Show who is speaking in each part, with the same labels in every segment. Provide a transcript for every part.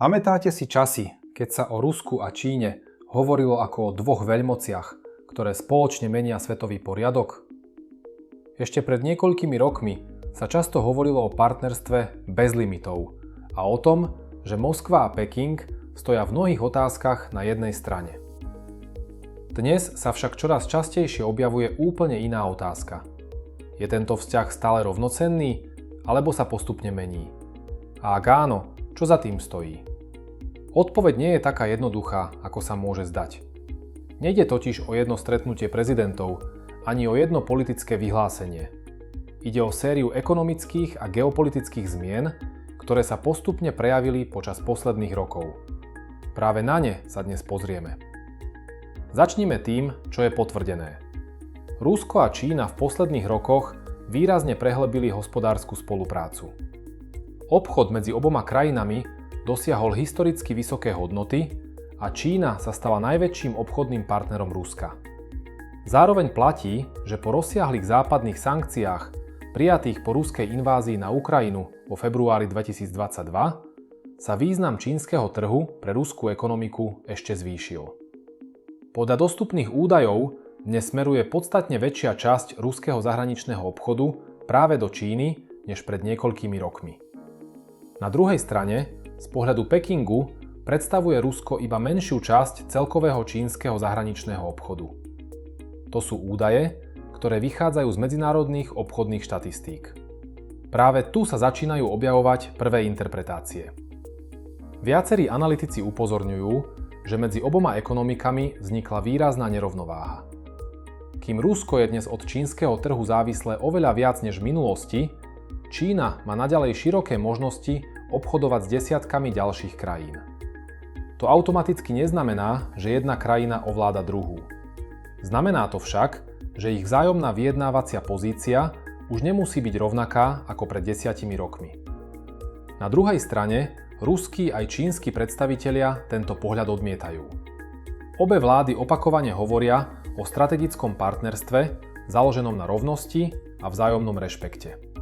Speaker 1: Pamätáte si časy, keď sa o Rusku a Číne hovorilo ako o dvoch veľmociach, ktoré spoločne menia svetový poriadok? Ešte pred niekoľkými rokmi sa často hovorilo o partnerstve bez limitov a o tom, že Moskva a Peking stoja v mnohých otázkach na jednej strane. Dnes sa však čoraz častejšie objavuje úplne iná otázka. Je tento vzťah stále rovnocenný, alebo sa postupne mení? A ak áno, čo za tým stojí? Odpoveď nie je taká jednoduchá, ako sa môže zdať. Nejde totiž o jedno stretnutie prezidentov, ani o jedno politické vyhlásenie. Ide o sériu ekonomických a geopolitických zmien, ktoré sa postupne prejavili počas posledných rokov. Práve na ne sa dnes pozrieme. Začnime tým, čo je potvrdené. Rusko a Čína v posledných rokoch výrazne prehlbili hospodársku spoluprácu. Obchod medzi oboma krajinami dosiahol historicky vysoké hodnoty a Čína sa stala najväčším obchodným partnerom Ruska. Zároveň platí, že po rozsiahlych západných sankciách prijatých po ruskej invázii na Ukrajinu vo februári 2022 sa význam čínskeho trhu pre ruskú ekonomiku ešte zvýšil. Podľa dostupných údajov dnes smeruje podstatne väčšia časť ruského zahraničného obchodu práve do Číny než pred niekoľkými rokmi. Na druhej strane, z pohľadu Pekingu predstavuje Rusko iba menšiu časť celkového čínskeho zahraničného obchodu. To sú údaje, ktoré vychádzajú z medzinárodných obchodných štatistík. Práve tu sa začínajú objavovať prvé interpretácie. Viacerí analytici upozorňujú, že medzi oboma ekonomikami vznikla výrazná nerovnováha. Kým Rusko je dnes od čínskeho trhu závislé oveľa viac než v minulosti, Čína má naďalej široké možnosti obchodovať s desiatkami ďalších krajín. To automaticky neznamená, že jedna krajina ovláda druhú. Znamená to však, že ich vzájomná vyjednávacia pozícia už nemusí byť rovnaká ako pred 10 rokmi. Na druhej strane, ruskí aj čínsky predstavitelia tento pohľad odmietajú. Obe vlády opakovane hovoria o strategickom partnerstve založenom na rovnosti a vzájomnom rešpekte.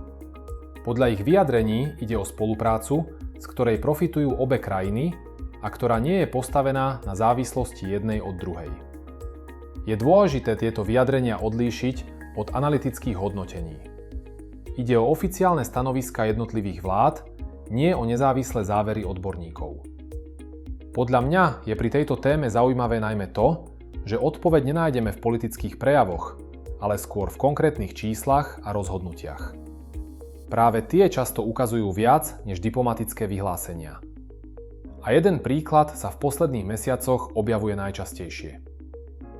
Speaker 1: Podľa ich vyjadrení ide o spoluprácu, z ktorej profitujú obe krajiny a ktorá nie je postavená na závislosti jednej od druhej. Je dôležité tieto vyjadrenia odlíšiť od analytických hodnotení. Ide o oficiálne stanoviska jednotlivých vlád, nie o nezávislé závery odborníkov. Podľa mňa je pri tejto téme zaujímavé najmä to, že odpoveď nenájdeme v politických prejavoch, ale skôr v konkrétnych číslach a rozhodnutiach. Práve tie často ukazujú viac než diplomatické vyhlásenia. A jeden príklad sa v posledných mesiacoch objavuje najčastejšie.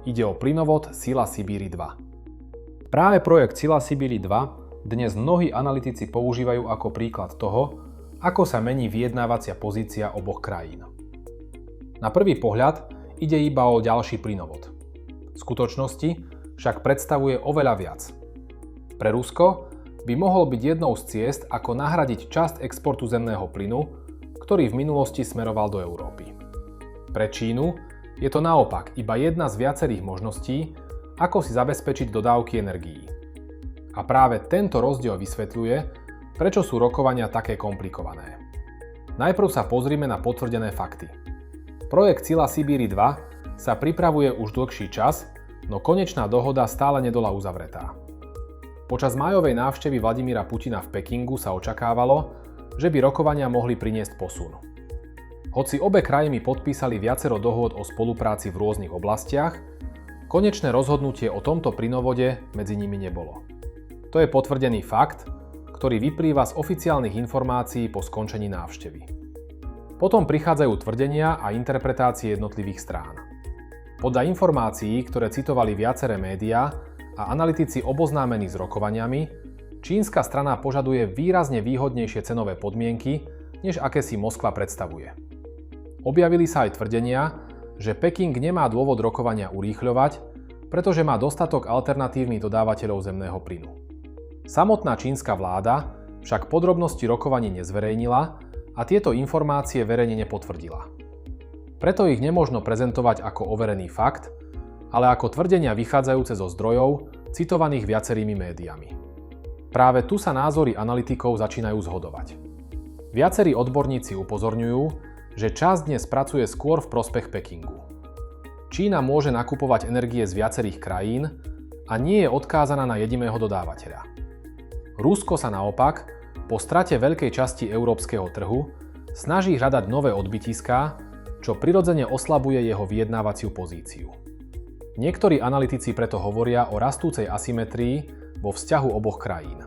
Speaker 1: Ide o plynovod Sila Sibíri 2. Práve projekt Sila Sibíri 2 dnes mnohí analytici používajú ako príklad toho, ako sa mení vyjednávacia pozícia oboch krajín. Na prvý pohľad ide iba o ďalší plynovod. V skutočnosti však predstavuje oveľa viac. Pre Rusko by mohol byť jednou z ciest, ako nahradiť časť exportu zemného plynu, ktorý v minulosti smeroval do Európy. Pre Čínu je to naopak iba jedna z viacerých možností, ako si zabezpečiť dodávky energií. A práve tento rozdiel vysvetľuje, prečo sú rokovania také komplikované. Najprv sa pozrime na potvrdené fakty. Projekt Sila Sibíri 2 sa pripravuje už dlhší čas, no konečná dohoda stále nebola uzavretá. Počas májovej návštevy Vladimíra Putina v Pekingu sa očakávalo, že by rokovania mohli priniesť posun. Hoci obe krajiny podpísali viacero dohôd o spolupráci v rôznych oblastiach, konečné rozhodnutie o tomto plynovode medzi nimi nebolo. To je potvrdený fakt, ktorý vyplýva z oficiálnych informácií po skončení návštevy. Potom prichádzajú tvrdenia a interpretácie jednotlivých strán. Podľa informácií, ktoré citovali viaceré médiá, a analytici oboznámení s rokovaniami, čínska strana požaduje výrazne výhodnejšie cenové podmienky, než aké si Moskva predstavuje. Objavili sa aj tvrdenia, že Peking nemá dôvod rokovania urýchľovať, pretože má dostatok alternatívnych dodávateľov zemného plynu. Samotná čínska vláda však podrobnosti rokovaní nezverejnila a tieto informácie verejne nepotvrdila. Preto ich nemožno prezentovať ako overený fakt, ale ako tvrdenia vychádzajúce zo zdrojov, citovaných viacerými médiami. Práve tu sa názory analytikov začínajú zhodovať. Viacerí odborníci upozorňujú, že časť dnes pracuje skôr v prospech Pekingu. Čína môže nakupovať energie z viacerých krajín a nie je odkázaná na jediného dodávateľa. Rusko sa naopak, po strate veľkej časti európskeho trhu, snaží hľadať nové odbytiská, čo prirodzene oslabuje jeho vyjednávaciu pozíciu. Niektorí analytici preto hovoria o rastúcej asymetrii vo vzťahu oboch krajín.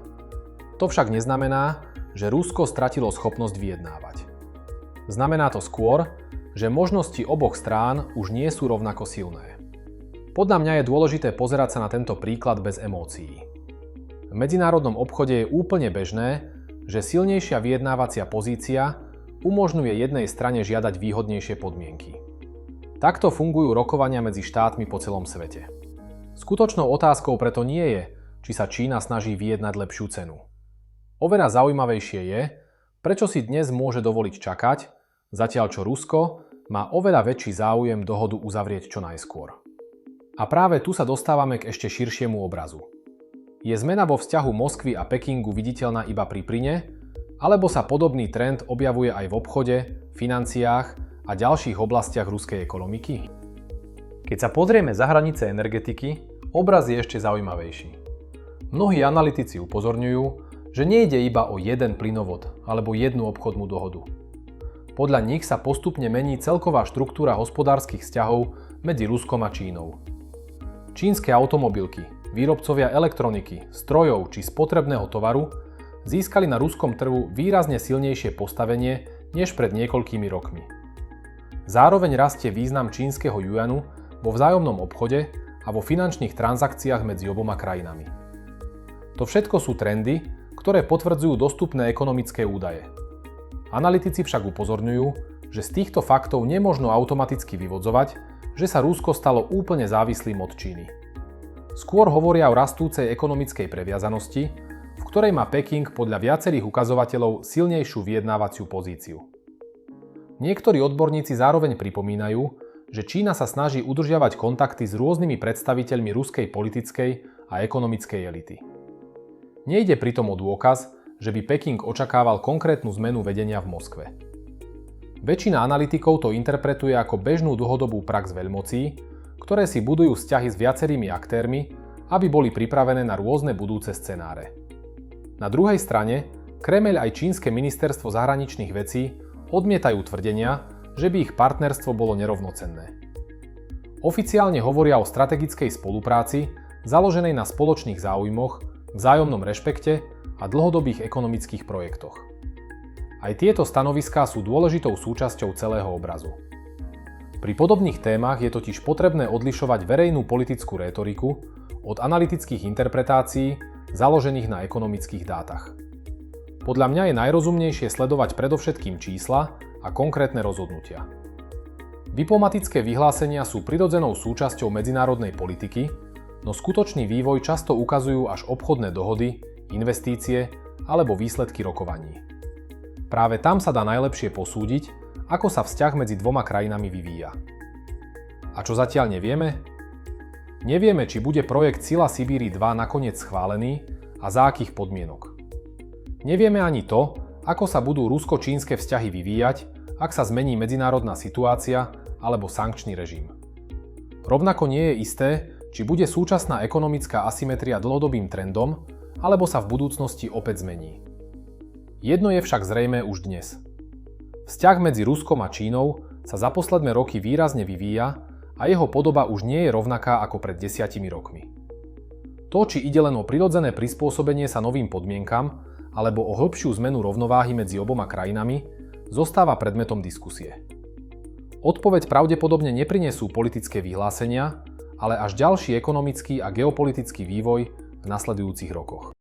Speaker 1: To však neznamená, že Rusko stratilo schopnosť vyjednávať. Znamená to skôr, že možnosti oboch strán už nie sú rovnako silné. Podľa mňa je dôležité pozerať sa na tento príklad bez emócií. V medzinárodnom obchode je úplne bežné, že silnejšia vyjednávacia pozícia umožňuje jednej strane žiadať výhodnejšie podmienky. Takto fungujú rokovania medzi štátmi po celom svete. Skutočnou otázkou preto nie je, či sa Čína snaží vyjednať lepšiu cenu. Oveľa zaujímavejšie je, prečo si dnes môže dovoliť čakať, zatiaľ čo Rusko má oveľa väčší záujem dohodu uzavrieť čo najskôr. A práve tu sa dostávame k ešte širšiemu obrazu. Je zmena vo vzťahu Moskvy a Pekingu viditeľná iba pri plyne, alebo sa podobný trend objavuje aj v obchode, financiách a ďalších oblastiach ruskej ekonomiky? Keď sa pozrieme za hranice energetiky, obraz je ešte zaujímavejší. Mnohí analytici upozorňujú, že nejde iba o jeden plynovod alebo jednu obchodnú dohodu. Podľa nich sa postupne mení celková štruktúra hospodárskych vzťahov medzi Ruskom a Čínou. Čínske automobilky, výrobcovia elektroniky, strojov či spotrebného tovaru získali na ruskom trhu výrazne silnejšie postavenie než pred niekoľkými rokmi. Zároveň rastie význam čínskeho juanu vo vzájomnom obchode a vo finančných transakciách medzi oboma krajinami. To všetko sú trendy, ktoré potvrdzujú dostupné ekonomické údaje. Analytici však upozorňujú, že z týchto faktov nemožno automaticky vyvodzovať, že sa Rusko stalo úplne závislým od Číny. Skôr hovoria o rastúcej ekonomickej previazanosti, v ktorej má Peking podľa viacerých ukazovateľov silnejšiu vyjednávaciu pozíciu. Niektorí odborníci zároveň pripomínajú, že Čína sa snaží udržiavať kontakty s rôznymi predstaviteľmi ruskej politickej a ekonomickej elity. Nejde pritom o dôkaz, že by Peking očakával konkrétnu zmenu vedenia v Moskve. Väčšina analytikov to interpretuje ako bežnú dlhodobú prax veľmocí, ktoré si budujú vzťahy s viacerými aktérmi, aby boli pripravené na rôzne budúce scenáre. Na druhej strane, Kremeľ aj čínske ministerstvo zahraničných vecí odmietajú tvrdenia, že by ich partnerstvo bolo nerovnocenné. Oficiálne hovoria o strategickej spolupráci, založenej na spoločných záujmoch, vzájomnom rešpekte a dlhodobých ekonomických projektoch. Aj tieto stanoviská sú dôležitou súčasťou celého obrazu. Pri podobných témach je totiž potrebné odlišovať verejnú politickú rétoriku od analytických interpretácií založených na ekonomických dátach. Podľa mňa je najrozumnejšie sledovať predovšetkým čísla a konkrétne rozhodnutia. Diplomatické vyhlásenia sú prirodzenou súčasťou medzinárodnej politiky, no skutočný vývoj často ukazujú až obchodné dohody, investície alebo výsledky rokovaní. Práve tam sa dá najlepšie posúdiť, ako sa vzťah medzi dvoma krajinami vyvíja. A čo zatiaľ nevieme? Nevieme, či bude projekt Sila Sibíri 2 nakoniec schválený a za akých podmienok. Nevieme ani to, ako sa budú rusko-čínske vzťahy vyvíjať, ak sa zmení medzinárodná situácia alebo sankčný režim. Rovnako nie je isté, či bude súčasná ekonomická asymetria dlhodobým trendom, alebo sa v budúcnosti opäť zmení. Jedno je však zrejmé už dnes. Vzťah medzi Ruskom a Čínou sa za posledné roky výrazne vyvíja a jeho podoba už nie je rovnaká ako pred 10 rokmi. To, či ide len o prirodzené prispôsobenie sa novým podmienkam, alebo o hĺbšiu zmenu rovnováhy medzi oboma krajinami, zostáva predmetom diskusie. Odpoveď pravdepodobne neprinesú politické vyhlásenia, ale až ďalší ekonomický a geopolitický vývoj v nasledujúcich rokoch.